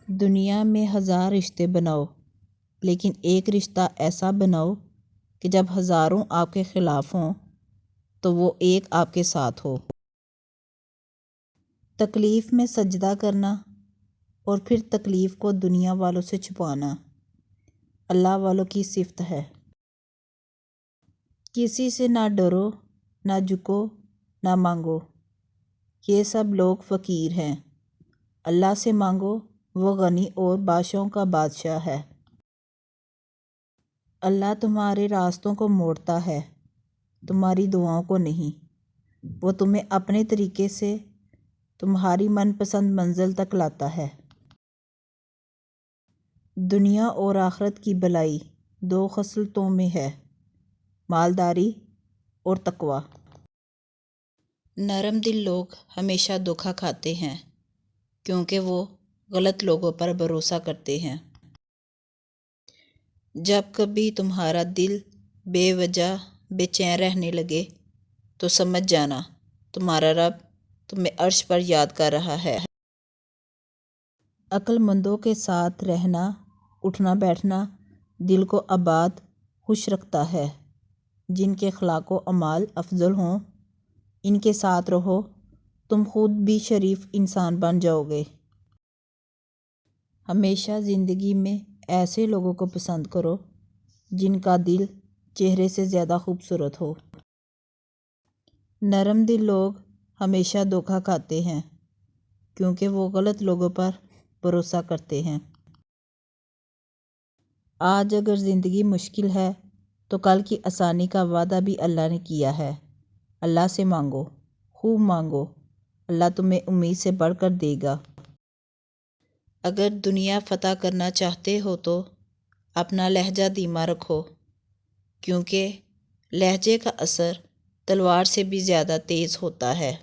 دنیا میں 1000 رشتے بناؤ، لیکن ایک رشتہ ایسا بناؤ کہ جب ہزاروں آپ کے خلاف ہوں تو وہ ایک آپ کے ساتھ ہو۔ تکلیف میں سجدہ کرنا اور پھر تکلیف کو دنیا والوں سے چھپانا اللہ والوں کی صفت ہے۔ کسی سے نہ ڈرو، نہ جھکو، نہ مانگو، یہ سب لوگ فقیر ہیں۔ اللہ سے مانگو، وہ غنی اور بادشاہوں کا بادشاہ ہے۔ اللہ تمہارے راستوں کو موڑتا ہے، تمہاری دعاؤں کو نہیں۔ وہ تمہیں اپنے طریقے سے تمہاری من پسند منزل تک لاتا ہے۔ دنیا اور آخرت کی بھلائی 2 خصلتوں میں ہے، مالداری اور تقویٰ۔ نرم دل لوگ ہمیشہ دھوکہ کھاتے ہیں کیونکہ وہ غلط لوگوں پر بھروسہ کرتے ہیں۔ جب کبھی تمہارا دل بے وجہ بے چین رہنے لگے تو سمجھ جانا تمہارا رب تمہیں عرش پر یاد کر رہا ہے۔ عقل مندوں کے ساتھ رہنا، اٹھنا بیٹھنا دل کو آباد خوش رکھتا ہے۔ جن کے اخلاق و اعمال افضل ہوں ان کے ساتھ رہو، تم خود بھی شریف انسان بن جاؤ گے۔ ہمیشہ زندگی میں ایسے لوگوں کو پسند کرو جن کا دل چہرے سے زیادہ خوبصورت ہو۔ نرم دل لوگ ہمیشہ دھوکہ کھاتے ہیں کیونکہ وہ غلط لوگوں پر بھروسہ کرتے ہیں۔ آج اگر زندگی مشکل ہے تو کل کی آسانی کا وعدہ بھی اللہ نے کیا ہے۔ اللہ سے مانگو، خوب مانگو، اللہ تمہیں امید سے بڑھ کر دے گا۔ اگر دنیا فتح کرنا چاہتے ہو تو اپنا لہجہ دھیما رکھو، کیونکہ لہجے کا اثر تلوار سے بھی زیادہ تیز ہوتا ہے۔